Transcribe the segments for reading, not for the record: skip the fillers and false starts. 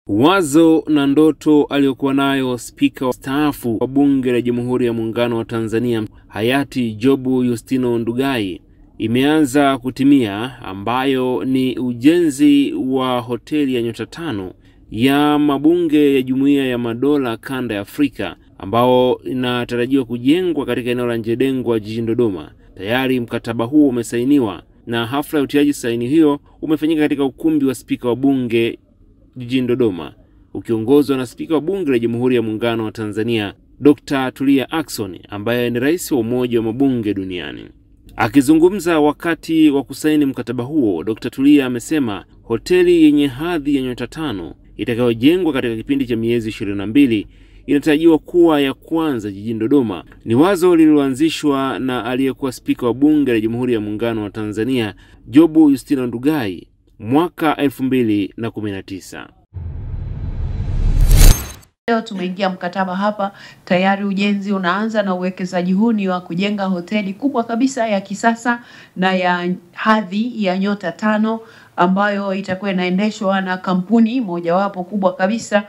Wazo na ndoto aliyokuwa nayo spika mstaafu wa Bunge la Jamhuri ya Muungano wa Tanzania hayati Job Yustino Ndugai imeanza kutimia, ambayo ni ujenzi wa hoteli ya nyota 5 ya mabunge ya Jumuiya ya Madola Kanda ya Afrika, ambao inatarajiwa kujengwa katika eneo la Njedengwa jijini Dodoma. Tayari mkataba huo umesainiwa na hafla ya utiaji saini hiyo umefanyika katika ukumbi wa spika wa bunge jijini Dodoma, ukiongozwa na spika wa Bunge la Jamhuri ya Muungano wa Tanzania Dr. Tulia Ackson, ambaye ni rais wa Umoja wa Mabunge Duniani. Akizungumza wakati wa kusaini mkataba huo, Dr. Tulia amesema hoteli yenye hadhi ya nyota 5 itakayojengwa katika kipindi cha miezi 22 inatarajiwa kuwa ya kwanza jijini Dodoma. Ni wazo lililoanzishwa na aliyekuwa spika wa Bunge la Jamhuri ya Muungano wa Tanzania Job Yustino Ndugai mwaka 2019. Leo tumeingia mkataba hapa, tayari ujenzi unaanza, na uwekezaji huu ni wa kujenga hoteli kubwa kabisa ya kisasa na ya hadhi ya nyota 5 ambayo itakuwa inaendeshwa na kampuni mojawapo kubwa kabisa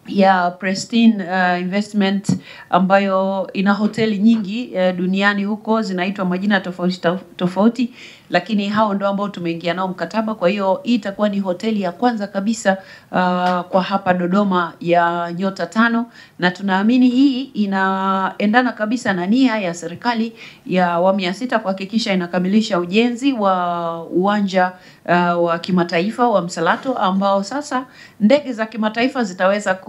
ya Pristine Investment, ambayo ina hoteli nyingi duniani huko, zinaitwa majina tofauti, lakini hao ndio ambao tumeingia nao mkataba. Kwa hiyo hii itakuwa ni hoteli ya kwanza kabisa kwa hapa Dodoma ya nyota 5, na tunaamini hii inaendana kabisa na nia ya serikali ya awamu ya 6 kuhakikisha inakamilisha ujenzi wa uwanja wa kimataifa wa Msalato, ambao sasa ndege za kimataifa zitaweza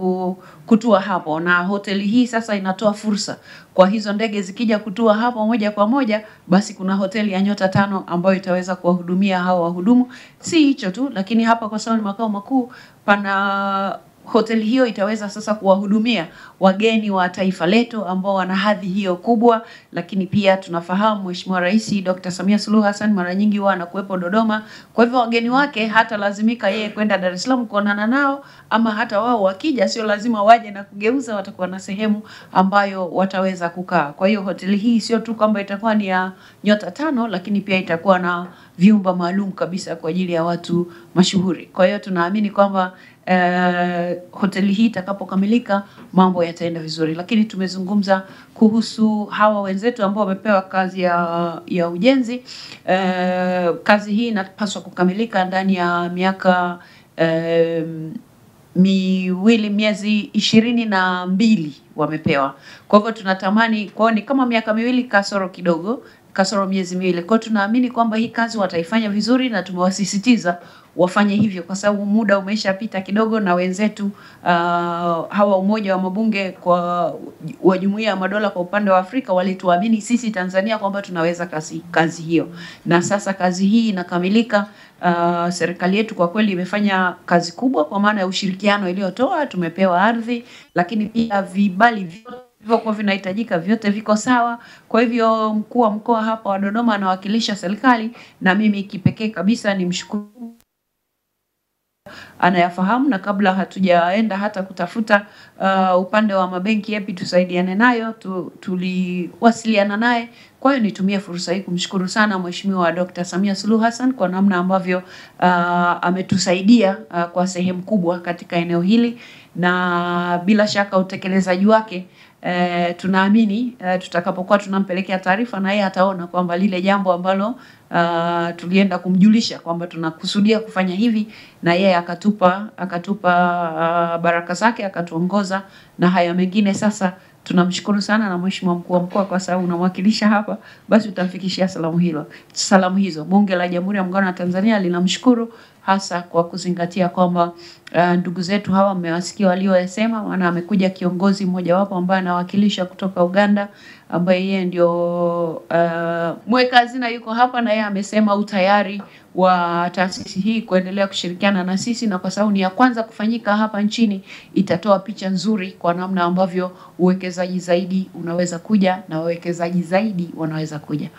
kutua hapo, na hoteli hii sasa inatoa fursa kwa hizo ndege zikija kutua hapo moja kwa moja, basi kuna hoteli ya nyota 5 ambayo itaweza kuwahudumia hao wahudumu. Si hicho tu, lakini hapa kwa sababu ni makao makuu, pana hoteli hiyo itaweza sasa kuwahudumia wageni wa taifa letu ambao wana hadhi hiyo kubwa. Lakini pia tunafahamu Mheshimiwa Rais Dr. Samia Suluhu Hassan mara nyingi huwa anakuwepo Dodoma, kwa hivyo wageni wake hata lazimika yeye kwenda Dar es Salaam kuonana nao, ama hata wao wakija sio lazima waje na kugeuza, watakuwa na sehemu ambayo wataweza kukaa. Kwa hiyo hoteli hii sio tu kwamba itakuwa ni ya nyota 5, lakini pia itakuwa na vyumba maalum kabisa kwa ajili ya watu mashuhuri. Kwa hiyo tunaamini kwamba hoteli hii itakapokamilika mambo yataenda vizuri. Lakini tumezungumza kuhusu hawa wenzetu ambao wamepewa kazi ya ujenzi. Kazi hii inapaswa kukamilika ndani ya miaka miezi 22 wamepewa. Kwa hivyo tunatamani ni kama miaka 2 kasoro kidogo, kasoro miezi 2. Kwa tunaamini kwamba hii kazi wataifanya vizuri, na tumewasisitiza wafanye hivyo kwa sababu muda umeshapita kidogo, na wenzetu hawa Umoja wa Mabunge wa Jumuiya ya Madola kwa upande wa Afrika walituamini sisi Tanzania kwamba tunaweza kazi hiyo, na sasa kazi hii inakamilika. Serikali yetu kwa kweli imefanya kazi kubwa kwa maana ya ushirikiano iliyotoa. Tumepewa ardhi, lakini pia vibali vyote vinahitajika vyote viko sawa. Kwa hivyo mkuu wa mkoa hapa wa Dodoma anawakilisha serikali, na mimi kipekee kabisa nimshukuru, anayafahamu, na kabla hatujaenda hata kutafuta upande wa mabenki yapi tusaidiane nayo, tuliwasiliana naye. Kwa hiyo nitumie fursa hii kumshukuru sana Mheshimiwa Dr. Samia Suluhu Hassan kwa namna ambavyo ametusaidia kwa sehemu kubwa katika eneo hili, na bila shaka utekelezaji wake tunaamini tutakapokuwa tunampelekea taarifa, na yeye ataona kwamba lile jambo ambalo tulienda kumjulisha kwamba tunakusudia kufanya hivi, na yeye akatupa baraka zake, akatuongoza na haya mengine. Sasa tunamshukuru sana, na Mheshimiwa mkuu wa mkoa, kwa sababu unamwakilisha hapa, basi utamfikishia salamu hizo. Bunge la Jamhuri ya Muungano wa Tanzania linamshukuru hasa kwa kuzingatia kwamba ndugu zetu hawa mmewasikia waliosema, maana amekuja kiongozi mmoja wapo ambaye anawakilisha kutoka Uganda, ambaye yeye ndio mweka hazina yuko hapa, na yeye amesema utayari wa taasisi hii kuendelea kushirikiana na sisi, na kwa sababu ni ya kwanza kufanyika hapa nchini, itatoa picha nzuri kwa namna ambavyo uwekezaji zaidi unaweza kuja na wawekezaji zaidi wanaweza kuja.